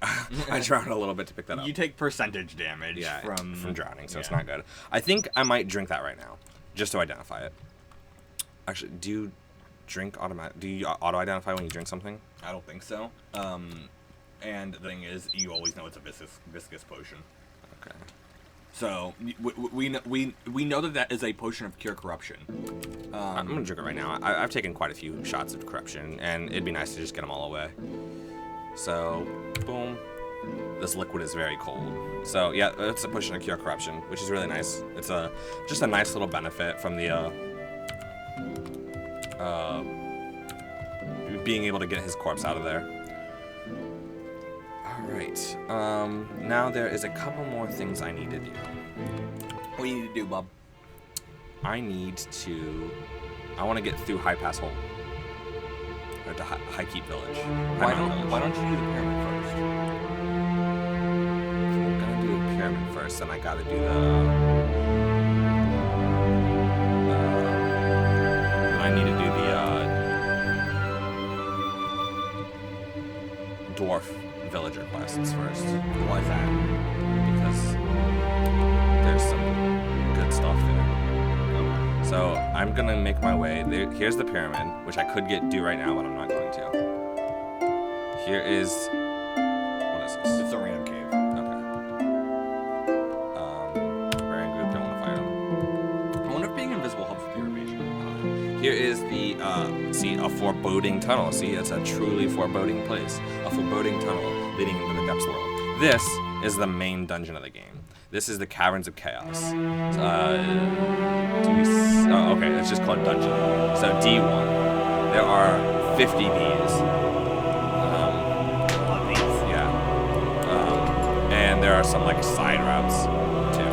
I drowned a little bit to pick that up. You take percentage damage from drowning, so it's not good. I think I might drink that right now, just to identify it. Actually, do you drink automatic? Do you auto-identify when you drink something? I don't think so. And the thing is, you always know it's a viscous potion. Okay. So we know that is a potion of cure corruption. I'm gonna drink it right now. I've taken quite a few shots of corruption, and it'd be nice to just get them all away. So, boom. this liquid is very cold. So yeah, it's a potion to cure corruption, which is really nice. It's just a nice little benefit from the being able to get his corpse out of there. All right. Now there is a couple more things I need to do. What do you need to do, Bob? I want to get through High Pass Hole. Or to High Keep Village. Why don't you do the pyramid first? If I'm gonna do the pyramid first, then I gotta do I need to do the dwarf villager quests first. Why is that? Because there's some good stuff there. So I'm gonna make my way there. Here's the pyramid, which I could do right now, but I'm not going to. Here is, what is this? It's a random cave. Okay. Random group, don't want to fight them. I wonder if being invisible helps with your evasion. Here is the, see, a foreboding tunnel. See, it's a truly foreboding place. A foreboding tunnel leading into the depths world. This is the main dungeon of the game. This is the Caverns of Chaos. Okay, it's just called Dungeon. So D1. There are 50 bees. Yeah. And there are some like side routes too.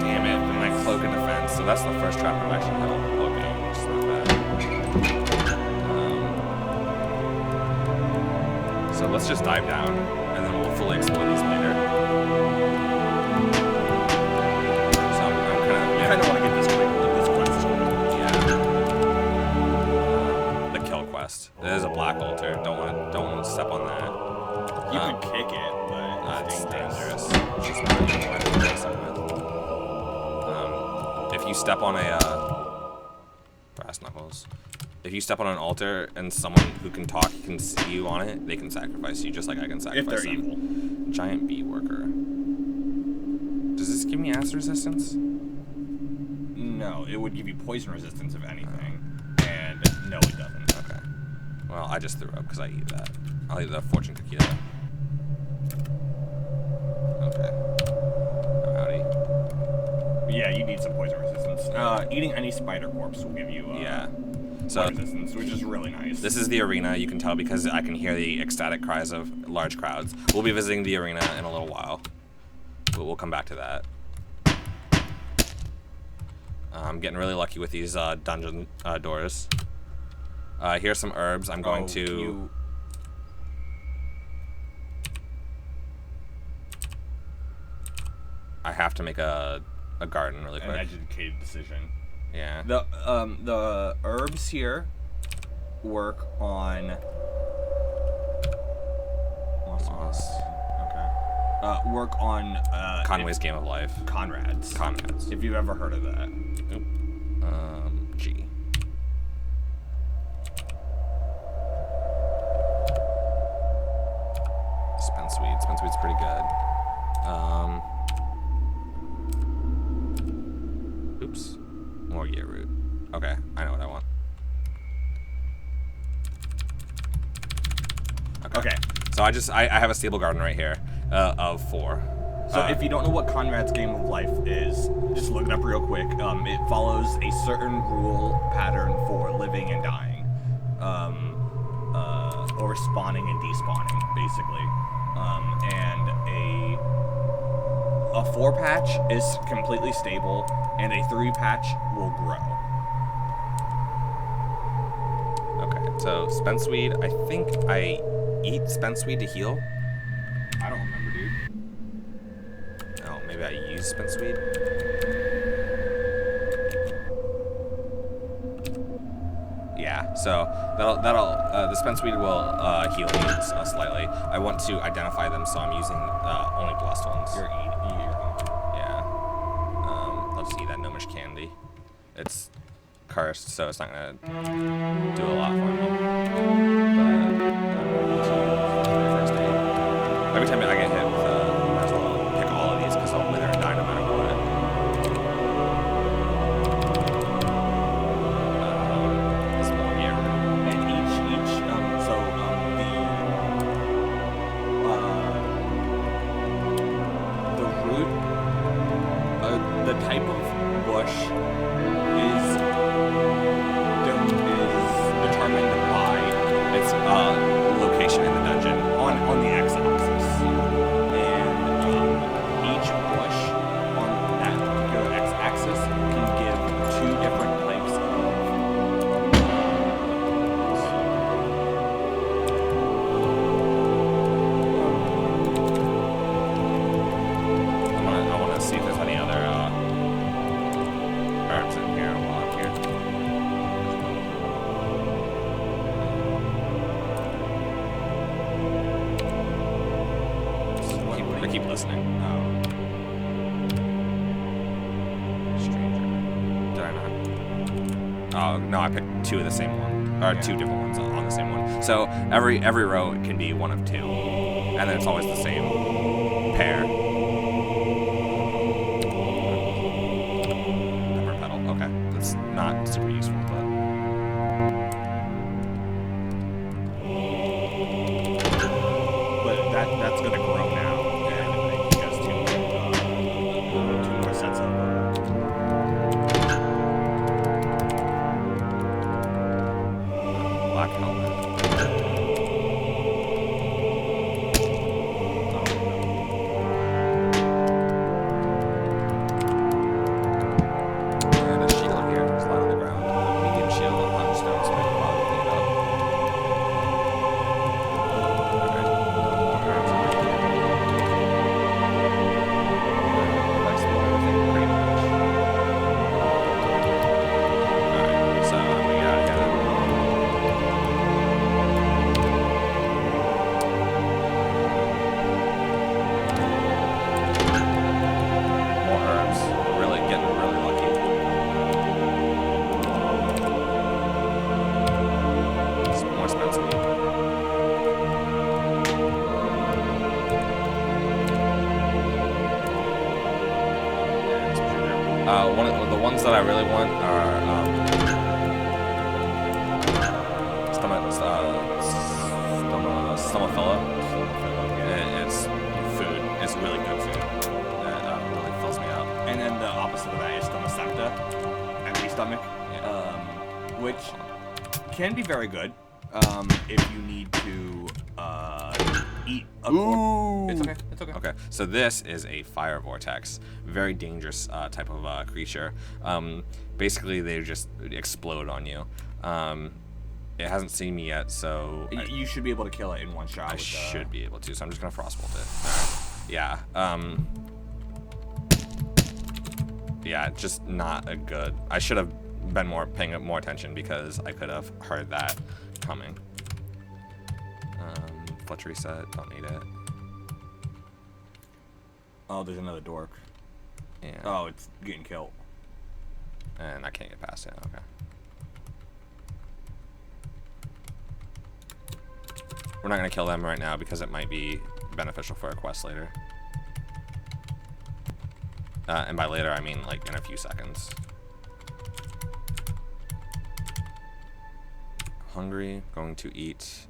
Damn it! And my cloak and defense. So that's the first trap I've actually held. Okay, it's not bad. So let's just dive down, and then we'll fully explore these later. I kind of want to get this quest. Yeah. The kill quest. There's a black altar. Don't want to step on that. You could kick it, but it's dangerous. It's just not even worth messing with. If you step on a brass knuckles, if you step on an altar and someone who can talk can see you on it, they can sacrifice you just like I can sacrifice if they're them. evil. Giant bee worker. Does this give me acid resistance? No, it would give you poison resistance if anything. And no, it doesn't. Okay. Well, I just threw up because I eat that. I'll eat the fortune cookie though. Okay. Howdy. Yeah, you need some poison resistance. Eating any spider corpse will give you yeah. So resistance, which is really nice. This is the arena. You can tell because I can hear the ecstatic cries of large crowds. We'll be visiting the arena in a little while. But we'll come back to that. I'm getting really lucky with these dungeon doors. Here's some herbs. I'm going to... I have to make a garden really quick. An educated decision. Yeah. The herbs here work on... Moss. Okay. Work on... Conway's Game of Life. Conrad's. If you've ever heard of that. Oop. G. Spensweed. Spensweed's pretty good. Oops. More gear root. Okay, I know what I want. Okay. So I have a stable garden right here of 4. So if you don't know what Conrad's Game of Life is, just look it up real quick. It follows a certain rule pattern for living and dying, or spawning and despawning, basically. And a 4 patch is completely stable, and a 3 patch will grow. Okay, so Spensweed, I think I eat Spensweed to heal. I don't remember, dude. Oh, maybe I use Spensweed. Yeah, so the Spensweed will heal me slightly. I want to identify them, so I'm using only blessed ones. Yeah. Let's see that gnomish candy. It's cursed, so it's not gonna do a lot for me. But first aid. Every time I get hit with might as well pick all of these because I'll wither and die no matter what. the type of bush is determined by its location in the dungeon on the x-axis, and each bush on that particular x-axis can give 2 different types of. I want to see if there's any other herbs in here while I'm here. I keep listening. Stranger. Did I not? Oh no, I picked 2 of the same one, or 2 different ones on the same one. So every row can be 1 of 2, and then it's always the same pair. Pepper petal. Okay, that's not super useful, but. But that's gonna grow now, and he has 2 more sets of. Black helmet. And a shield here. There's a lot on the ground. Medium shield, hot stones, maybe a lot of clean up. Okay. Explore everything pretty much. Alright, so I'm gonna get out of here. More herbs. Really getting really lucky. Some more spells meat. One of the ones that I really want are Stomaphila. It's food. It's really good food. That really fills me up. And then the opposite of that is stomacenta, empty stomach, which can be very good if you need to eat a Ooh. It's okay. It's okay. Okay, so this is a fire vortex, very dangerous type of creature. Basically, they just explode on you. It hasn't seen me yet, so You should be able to kill it in one shot. I with, should be able to. So I'm just gonna frostbolt it. All right. Yeah. Yeah, just not a good. I should have been paying more attention because I could have heard that coming. Fletch reset. Don't need it. Oh, there's another dork. Yeah. Oh, it's getting killed. And I can't get past it. Okay. We're not gonna kill them right now because it might be beneficial for a quest later. And by later, I mean like in a few seconds. Hungry, going to eat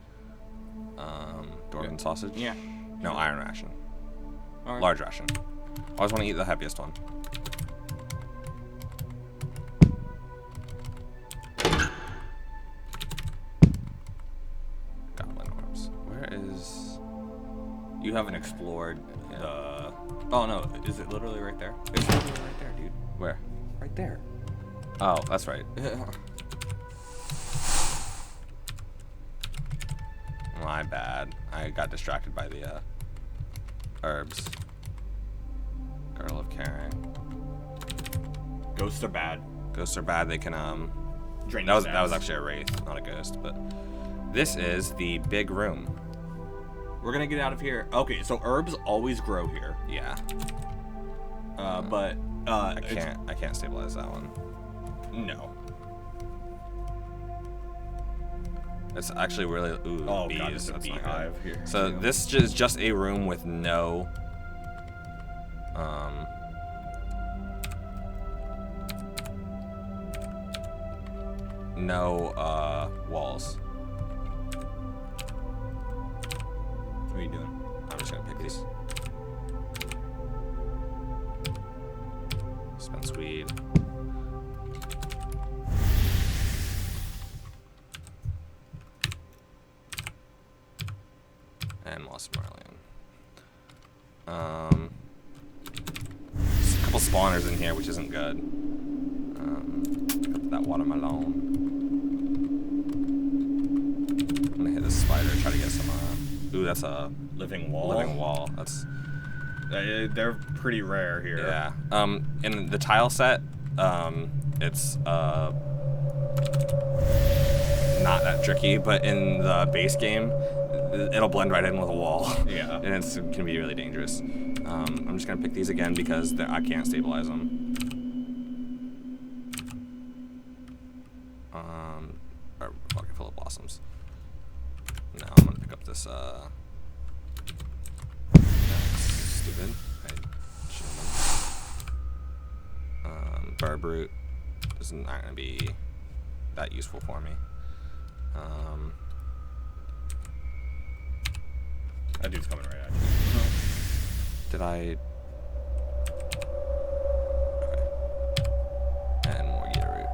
Dorgan sausage. Yeah. No, iron ration. All right. Large ration. I always want to eat the heaviest one. Goblin corpse. Where is? You haven't explored the. Oh no! Is it literally right there? It's literally right there, dude. Where? Right there. Oh, that's right. My bad. I got distracted by the herbs. Girdle of Caring. Ghosts are bad. Ghosts are bad. They can Drain that was stats. actually a wraith, not a ghost. But this is the big room. We're gonna get out of here. Okay, so herbs always grow here. Yeah. But I can't stabilize that one. no. It's actually really Oh bees. god, it's a That's not beehive good. here. So this is just a room with no walls. What are you doing? I'm just gonna pick these. Dispense weed. And Moss Marlian. There's a couple spawners in here, which isn't good. Got that watermelon. I'm gonna hit this spider, try to get some, ooh, that's a Living wall. living wall. That's, They're pretty rare here. yeah. In the tile set, it's, not that tricky, but in the base game, it'll blend right in with a wall. Yeah. And it can be really dangerous. I'm just gonna pick these again because I can't stabilize them. Or bucket full of blossoms. Now I'm gonna pick up this, that's stupid. I shouldn't. Barb root is not gonna be that useful for me. That dude's coming right at you. Did I? Okay. And more Yeta root.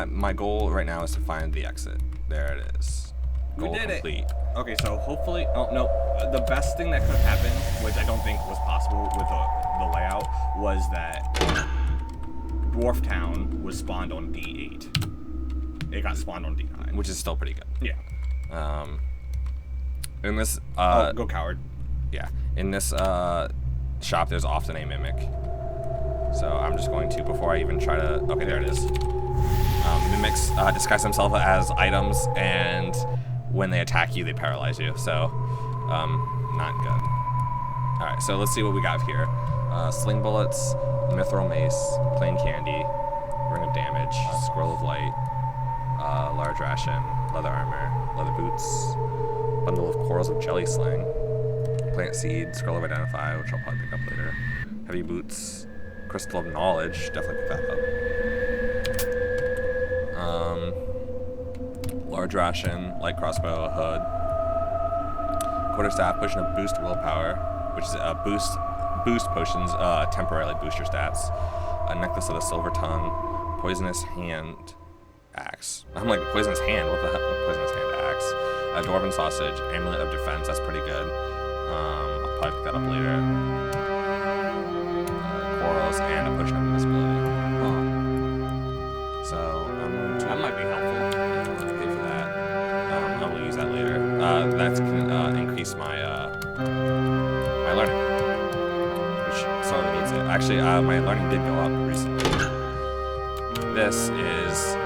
My goal right now is to find the exit. There it is. Goal We did complete. it. Okay, so hopefully, oh no, the best thing that could have happened, which I don't think was possible with the layout, was that Dwarf Town was spawned on D8. It got spawned on D9. Which is still pretty good. Yeah. In this, Go coward. yeah, in this shop, there's often a mimic. So I'm just going to, before I even try to, okay, there it is. Mimics disguise themselves as items, and when they attack you, they paralyze you. So, not good. All right, so let's see what we got here. Sling bullets, mithril mace, plain candy, ring of damage, scroll of light, large ration, leather armor, leather boots, bundle of corals of jelly sling, plant seed, scroll of identify, which I'll probably pick up later, heavy boots, crystal of knowledge, definitely pick that up. Large ration, light crossbow, hood, quarterstaff, potion of boost willpower, which is a boost potions, temporarily boost your stats. A necklace of the silver tongue, poisonous hand axe. I'm like, poisonous hand? What the hell? Poisonous hand axe. A dwarven sausage, amulet of defense. That's pretty good. I'll probably pick that up later. Corals and a potion of invisibility. Huh. So That might be helpful. let's pay for that. I will use that later. That can increase my my learning, which sorely needs it. Actually, my learning did go up recently. This is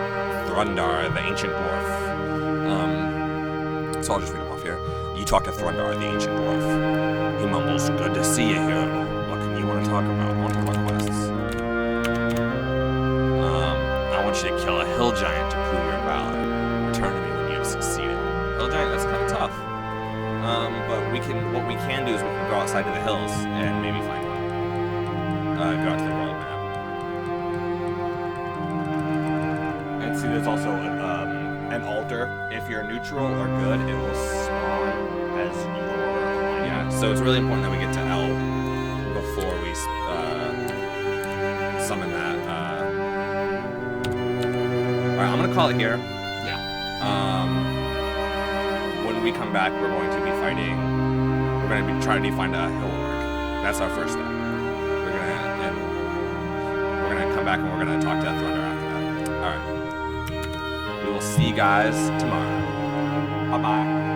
Thrundar, the ancient dwarf. So I'll just read them off here. You talk to Thrundar, the ancient dwarf. He mumbles, "Good to see you here. What can you want to talk about? I want to talk about quests. I want you to kill a hill giant to prove your valor. Return to me when you have succeeded." Hill giant, that's kind of tough. But what we can do is we can go outside to the hills and maybe find one. Go out to the world map. And see, there's also an altar. If you're neutral or good, it will spawn as your alignment. Yeah, so it's really important that we get to L before we summon that. Alright, I'm gonna call it here. Yeah. When we come back, we're going to be fighting. We're going to be trying to find a hill orc. That's our first step. We're gonna come back and we're gonna talk to Thunder after that. All right. We will see you guys tomorrow. Bye bye.